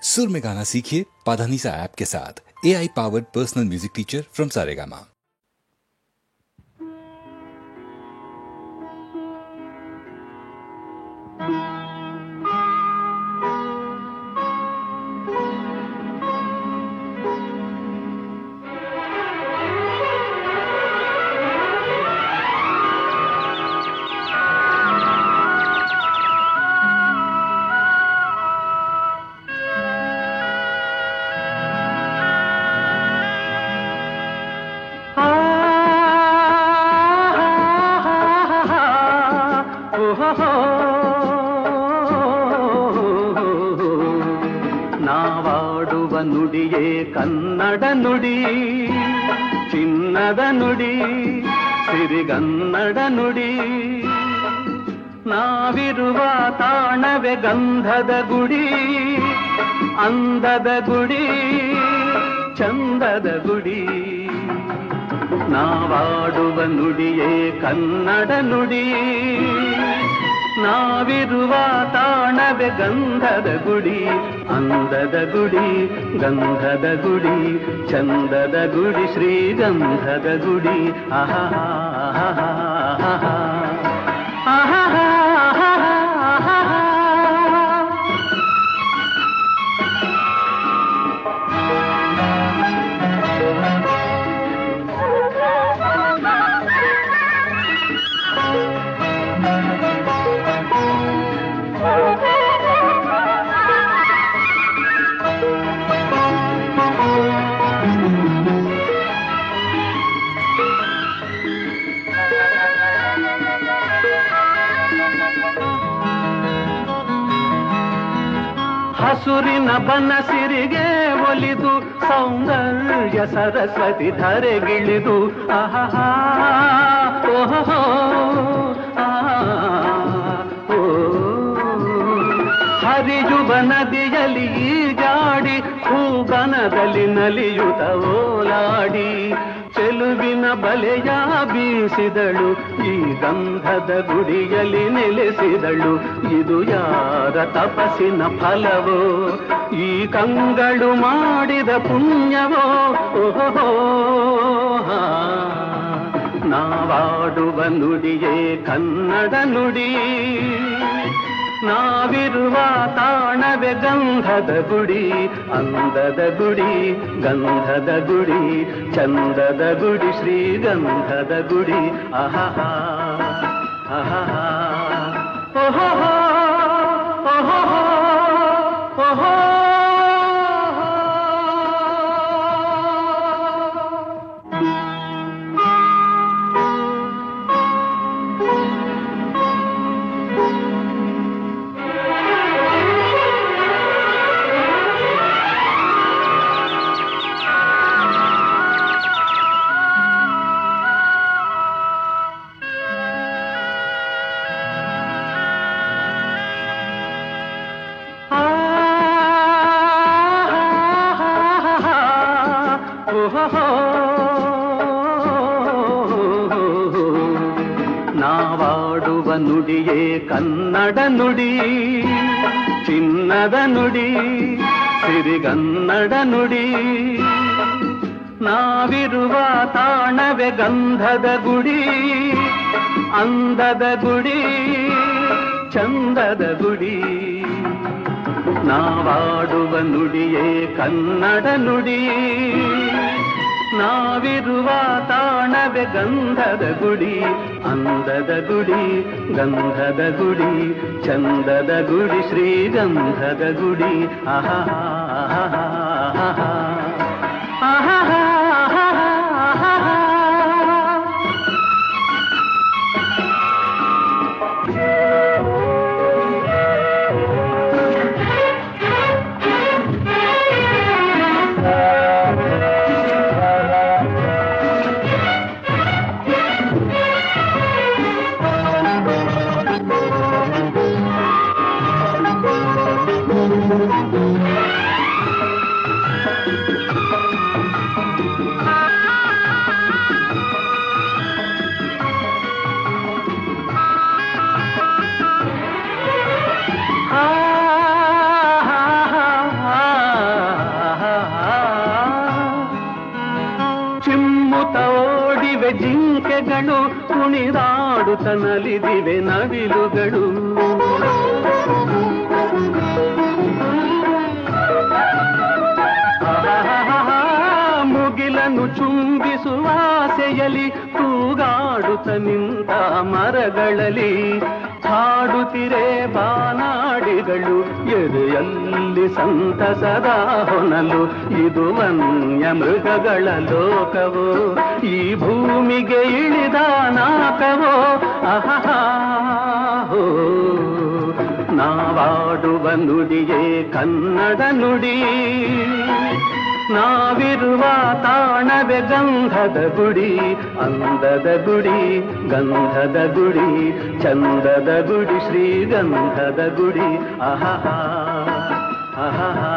सुर में गाना सीखिए पाधानीसा ऐप के साथ। AI powered personal music teacher from Saregama. ನಾವಾಡುವ ನುಡಿಯೇ ಕನ್ನಡ ನುಡಿ, ಚಿನ್ನದ ನುಡಿ, ಸಿರಿಗನ್ನಡ ನುಡಿ. ನಾವಿರುವ ತಾಣವೇ ಗಂಧದ ಗುಡಿ, ಅಂದದ ಗುಡಿ, ಚಂದದ ಗುಡಿ. ನಾವಾಡುವ ನುಡಿಯೇ ಕನ್ನಡ ನುಡಿ, ನಾವಿರುವ ತಾಣವೇ ಗಂಧದ ಗುಡಿ, ಅಂದದ ಗುಡಿ, ಗಂಧದ ಗುಡಿ, ಚಂದದ ಗುಡಿ, ಶ್ರೀಗಂಧದ ಗುಡಿ. ಆಹಾ ಆಹಾ ಆಹಾ. ಹಸುರಿನ ಬನಸಿರಿಗೆ ಒಲಿದು ಸೌಂದರ್ಯ ಸರಸ್ವತಿ ಧರೆಗಿಳಿದು ಆಹಾ ಓಹೋ ಹರಿಯುವ ನದಿಯಲ್ಲಿ ಈಜಾಡಿ ಹೂಗನದಲ್ಲಿ ನಲಿಯುತ್ತ ಓಲಾಡಿ ಚೆಲುವಿನ ಬಲೆಯ ಬೀಸಿದಳು, ಈ ಗಂಧದ ಗುಡಿಯಲ್ಲಿ ನೆಲೆಸಿದಳು. ಇದು ಯಾರ ತಪಸ್ಸಿನ ಫಲವೋ, ಈ ಕಂಗಳು ಮಾಡಿದ ಪುಣ್ಯವೋ. ಓಹೋ ನಾವಾಡುವ ನುಡಿಯೇ ಕನ್ನಡ ನುಡಿ, ನಾವಿರುವ ತಾಣವೇ ಗಂಧದ ಗುಡಿ, ಅಂದದ ಗುಡಿ, ಗಂಧದ ಗುಡಿ, ಚಂದದ ಗುಡಿ, ಶ್ರೀಗಂಧದ ಗುಡಿ. ಆಹಾ ಆಹಾ ಓಹೋ ಓಹೋ ಓಹೋ. ನಾವಾಡುವ ನುಡಿಯೇ ಕನ್ನಡ ನುಡಿ, ಚಿನ್ನದ ನುಡಿ, ಸಿರಿಗನ್ನಡ ನುಡಿ. ನಾವಿರುವ ತಾಣವೇ ಗಂಧದ ಗುಡಿ, ಅಂದದ ಗುಡಿ, ಚಂದದ ಗುಡಿ. ನಾವಾಡುವ ನುಡಿಯೇ ಕನ್ನಡ ನುಡಿ, ನಾವಿರುವ ತಾಣವೇ ಗಂಧದ ಗುಡಿ, ಅಂದದ ಗುಡಿ, ಗಂಧದ ಗುಡಿ, ಚಂದದ ಗುಡಿ, ಶ್ರೀಗಂಧದ ಗುಡಿ. ಆಹಾ ಆಹಾ ಆಹಾ ಆಹಾ. ಜಿಂಕೆಗಳು ಕುಣಿದಾಡುತ್ತನಲಿದಿವೆ ನವಿಲುಗಳು. ಮುಗಿಲನ್ನು ಚುಂಬಿಸುವ ಆಸೆಯಲ್ಲಿ ತೂಗಾಡುತ್ತ ನಿಂತ ಮರಗಳಲ್ಲಿ ಹಾಡುತ್ತಿರೆ ಬಾನಾಡಿಗಳು ಎದೆಯಲ್ಲಿ ಸಂತಸದ ಹೊನಲು. ಇದು ವನ್ಯ ಮೃಗಗಳ ಲೋಕವೋ ಈ ಭೂಮಿಗೆ ಇಳಿದ ನಾಕವೋ ಅಹಹಾ ಹೋ. ನಾವಾಡುವ ನುಡಿಯೇ ಕನ್ನಡ ನುಡಿ, ನಾವಿರುವ ತಾಣವೇ ಗಂಧದ ಗುಡಿ. ಅಂದದ ಗುಡಿ ಗಂಧದ ಗುಡಿ, ಚಂದದ ಗುಡಿ ಶ್ರೀಗಂಧದ ಗುಡಿ. ಆಹಾ ಆಹಾ